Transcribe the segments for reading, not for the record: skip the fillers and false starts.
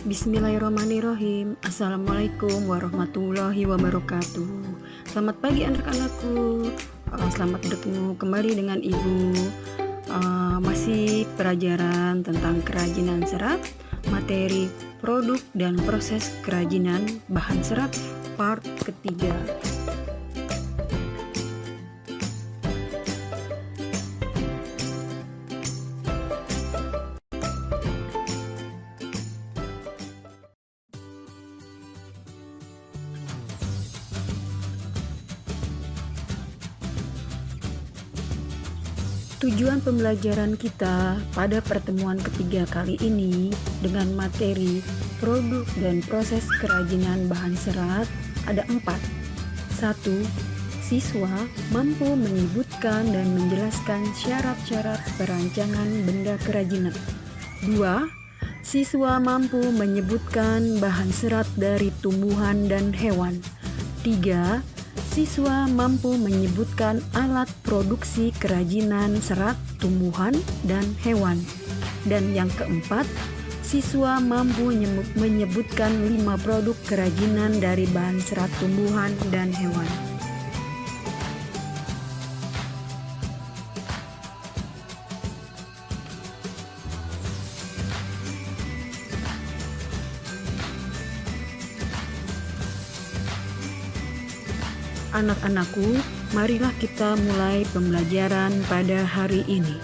Bismillahirrahmanirrahim. Assalamualaikum warahmatullahi wabarakatuh. Selamat pagi anak-anakku. Selamat bertemu kembali dengan Ibu. Masih pelajaran tentang kerajinan serat, materi, produk, dan proses kerajinan bahan serat part ketiga. Tujuan pembelajaran kita pada pertemuan ketiga kali ini dengan materi, produk, dan proses kerajinan bahan serat ada 4. 1. Siswa mampu menyebutkan dan menjelaskan syarat-syarat perancangan benda kerajinan. 2. Siswa mampu menyebutkan bahan serat dari tumbuhan dan hewan. 3. Siswa mampu menyebutkan alat produksi kerajinan serat tumbuhan dan hewan. Dan yang keempat, siswa mampu menyebutkan 5 produk kerajinan dari bahan serat tumbuhan dan hewan. Anak-anakku, marilah kita mulai pembelajaran pada hari ini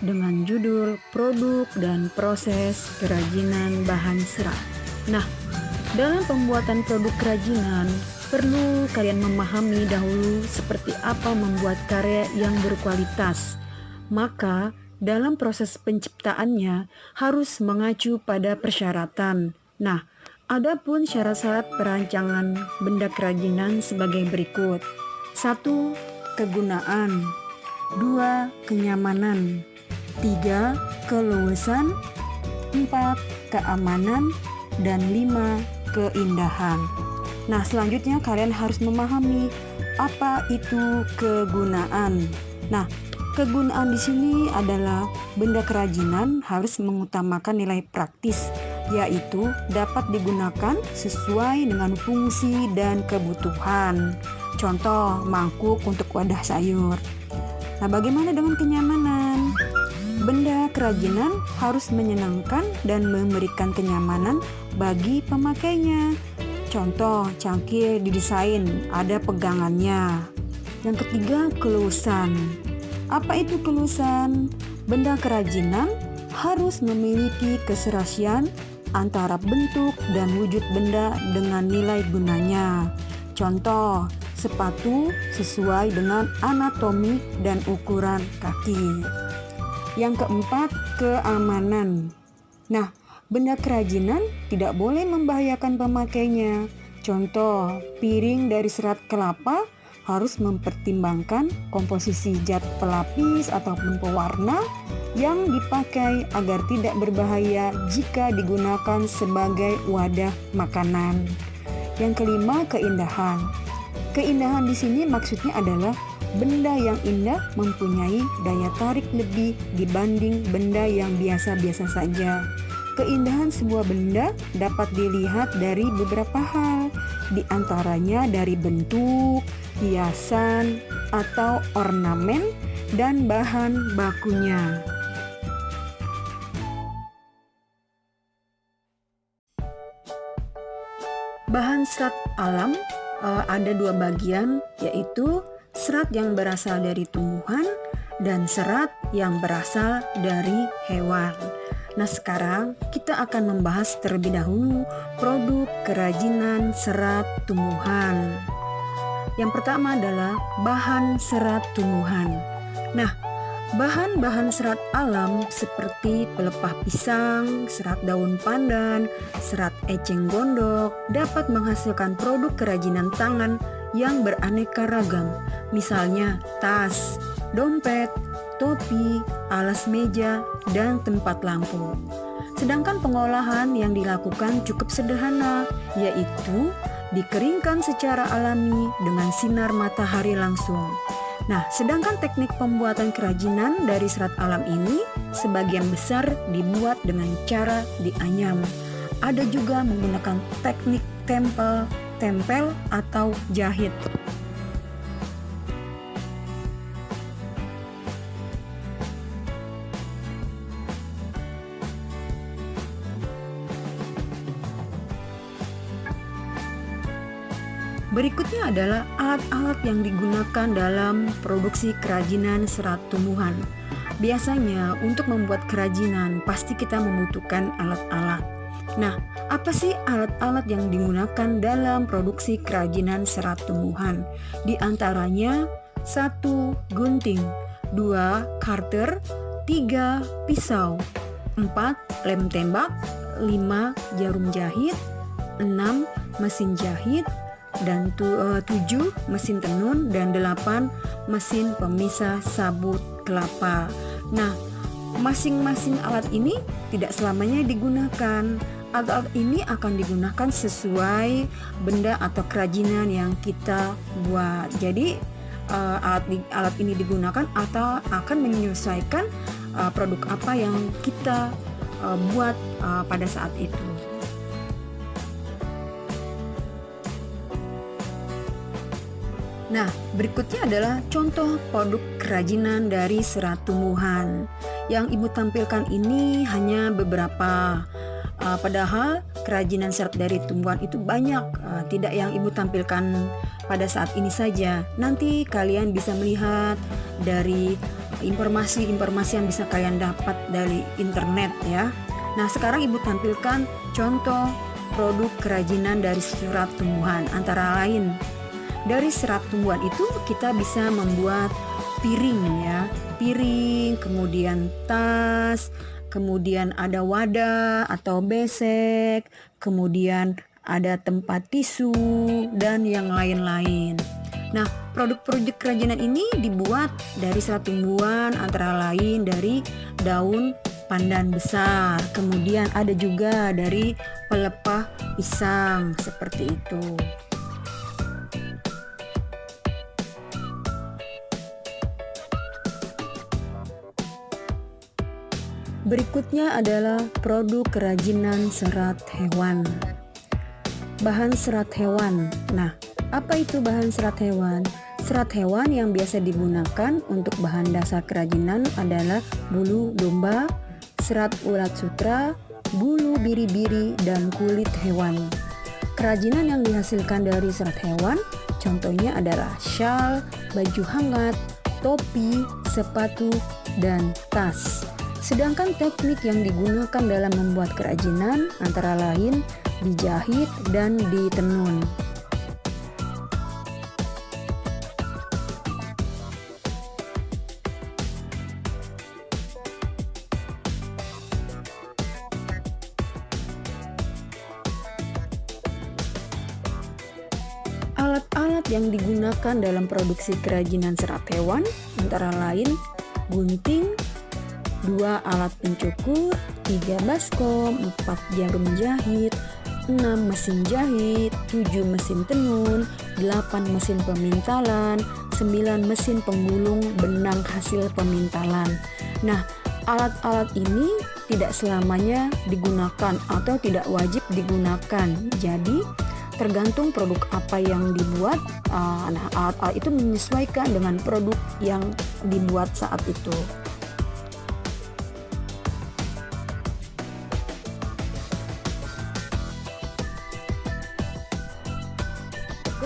dengan judul produk dan proses kerajinan bahan serat. Nah, dalam pembuatan produk kerajinan, perlu kalian memahami dahulu seperti apa membuat karya yang berkualitas. Maka, dalam proses penciptaannya harus mengacu pada persyaratan. Nah, adapun syarat-syarat perancangan benda kerajinan sebagai berikut. 1. Kegunaan. 2. Kenyamanan. 3. Keluasan. 4. Keamanan. Dan 5. Keindahan. Nah, selanjutnya kalian harus memahami apa itu kegunaan. Nah, kegunaan di sini adalah benda kerajinan harus mengutamakan nilai praktis, yaitu dapat digunakan sesuai dengan fungsi dan kebutuhan. Contoh, mangkuk untuk wadah sayur. Nah, bagaimana dengan kenyamanan? Benda kerajinan harus menyenangkan dan memberikan kenyamanan bagi pemakainya. Contoh, cangkir didesain ada pegangannya. Yang ketiga, keluasan. Apa itu keluasan? Benda kerajinan harus memiliki keserasian antara bentuk dan wujud benda dengan nilai gunanya. Contoh, sepatu sesuai dengan anatomi dan ukuran kaki. Yang keempat, keamanan. Nah, benda kerajinan tidak boleh membahayakan pemakainya. Contoh, piring dari serat kelapa harus mempertimbangkan komposisi zat pelapis ataupun pewarna yang dipakai agar tidak berbahaya jika digunakan sebagai wadah makanan. Yang kelima, keindahan. Keindahan di sini maksudnya adalah benda yang indah mempunyai daya tarik lebih dibanding benda yang biasa-biasa saja. Keindahan sebuah benda dapat dilihat dari beberapa hal, di antaranya dari bentuk, hiasan, atau ornamen, dan bahan bakunya. Bahan serat alam ada 2 bagian, yaitu serat yang berasal dari tumbuhan dan serat yang berasal dari hewan. Nah, sekarang kita akan membahas terlebih dahulu produk kerajinan serat tumbuhan. Yang pertama adalah bahan serat tumbuhan. Nah, bahan-bahan serat alam seperti pelepah pisang, serat daun pandan, serat eceng gondok dapat menghasilkan produk kerajinan tangan yang beraneka ragam. Misalnya tas, dompet, topi, alas meja, dan tempat lampu. Sedangkan pengolahan yang dilakukan cukup sederhana, yaitu dikeringkan secara alami dengan sinar matahari langsung. Nah, sedangkan teknik pembuatan kerajinan dari serat alam ini sebagian besar dibuat dengan cara dianyam Ada juga menggunakan teknik tempel atau jahit. Berikutnya adalah alat-alat yang digunakan dalam produksi kerajinan serat tumbuhan. Biasanya untuk membuat kerajinan pasti kita membutuhkan alat-alat. Nah, apa sih alat-alat yang digunakan dalam produksi kerajinan serat tumbuhan? Di antaranya 1. Gunting, 2. Karter, 3. Pisau, 4. Lem tembak, 5. Jarum jahit, 6. Mesin jahit, dan 7. Mesin tenun, dan 8. Mesin pemisah sabut kelapa. Nah, masing-masing alat ini tidak selamanya digunakan. Alat ini akan digunakan sesuai benda atau kerajinan yang kita buat. Jadi alat ini digunakan atau akan menyesuaikan produk apa yang kita buat pada saat itu. Nah, berikutnya adalah contoh produk kerajinan dari serat tumbuhan. Yang Ibu tampilkan ini hanya beberapa. Padahal kerajinan serat dari tumbuhan itu banyak, tidak yang Ibu tampilkan pada saat ini saja. Nanti kalian bisa melihat dari informasi-informasi yang bisa kalian dapat dari internet ya. Nah, sekarang Ibu tampilkan contoh produk kerajinan dari serat tumbuhan. Antara lain, dari serat tumbuhan itu kita bisa membuat piring ya, piring, kemudian tas, kemudian ada wadah atau besek, kemudian ada tempat tisu, dan yang lain-lain. Nah, produk-produk kerajinan ini dibuat dari serat tumbuhan, antara lain dari daun pandan besar, kemudian ada juga dari pelepah pisang, seperti itu. Berikutnya adalah produk kerajinan serat hewan. Bahan serat hewan. Nah, apa itu bahan serat hewan? Serat hewan yang biasa digunakan untuk bahan dasar kerajinan adalah bulu domba, serat ulat sutra, bulu biri-biri, dan kulit hewan. Kerajinan yang dihasilkan dari serat hewan contohnya adalah syal, baju hangat, topi, sepatu, dan tas. Sedangkan teknik yang digunakan dalam membuat kerajinan antara lain dijahit dan ditenun. Alat-alat yang digunakan dalam produksi kerajinan serat hewan antara lain gunting, 2 alat pencukur, 3 baskom, 4 jarum jahit, 6 mesin jahit, 7 mesin tenun, 8 mesin pemintalan, 9 mesin penggulung benang hasil pemintalan. Nah, alat-alat ini tidak selamanya digunakan atau tidak wajib digunakan. Jadi, tergantung produk apa yang dibuat. Nah, alat-alat itu menyesuaikan dengan produk yang dibuat saat itu.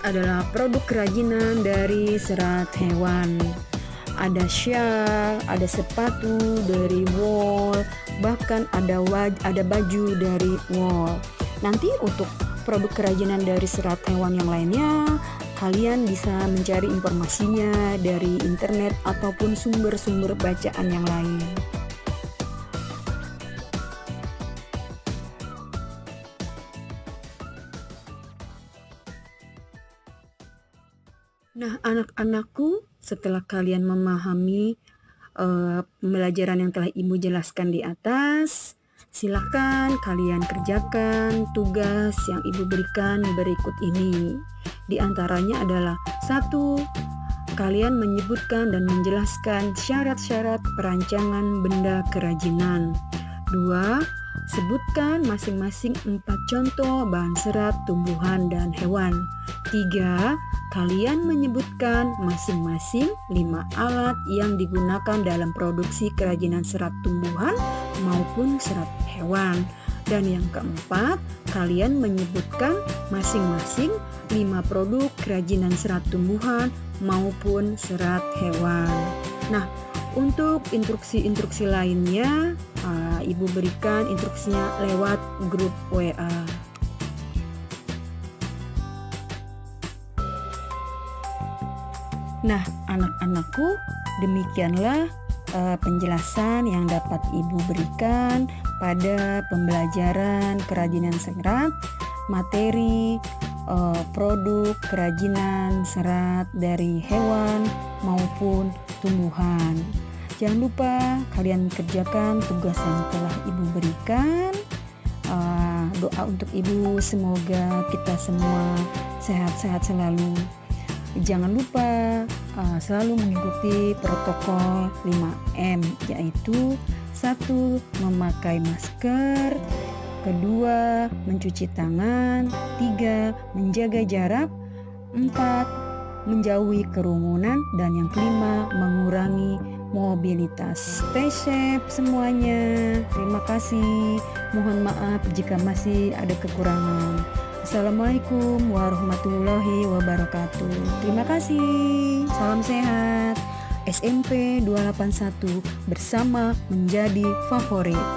Adalah produk kerajinan dari serat hewan. Ada syal, ada sepatu dari wool, bahkan ada baju dari wool. Nanti untuk produk kerajinan dari serat hewan yang lainnya, kalian bisa mencari informasinya dari internet ataupun sumber-sumber bacaan yang lain. Nah, anak-anakku, setelah kalian memahami pembelajaran yang telah Ibu jelaskan di atas, silakan kalian kerjakan tugas yang Ibu berikan berikut ini. Di antaranya adalah 1. Kalian menyebutkan dan menjelaskan syarat-syarat perancangan benda kerajinan. 2. Sebutkan masing-masing 4 contoh bahan serat tumbuhan dan hewan. 3. Kalian menyebutkan masing-masing 5 alat yang digunakan dalam produksi kerajinan serat tumbuhan maupun serat hewan. Dan yang keempat, kalian menyebutkan masing-masing 5 produk kerajinan serat tumbuhan maupun serat hewan. Nah, untuk instruksi-instruksi lainnya, Ibu berikan instruksinya lewat grup WA. Nah, anak-anakku, demikianlah penjelasan yang dapat Ibu berikan pada pembelajaran kerajinan serat, materi produk kerajinan serat dari hewan maupun tumbuhan. Jangan lupa kalian kerjakan tugas yang telah Ibu berikan. Doa untuk Ibu, semoga kita semua sehat-sehat selalu. Jangan lupa selalu mengikuti protokol 5M, yaitu 1. Memakai masker, 2. Mencuci tangan, 3. Menjaga jarak, 4. Menjauhi kerumunan, dan yang kelima, mengurangi mobilitas. Stay safe semuanya. Terima kasih. Mohon maaf jika masih ada kekurangan. Assalamualaikum warahmatullahi wabarakatuh. Terima kasih. Salam sehat. SMP 281 bersama menjadi favorit.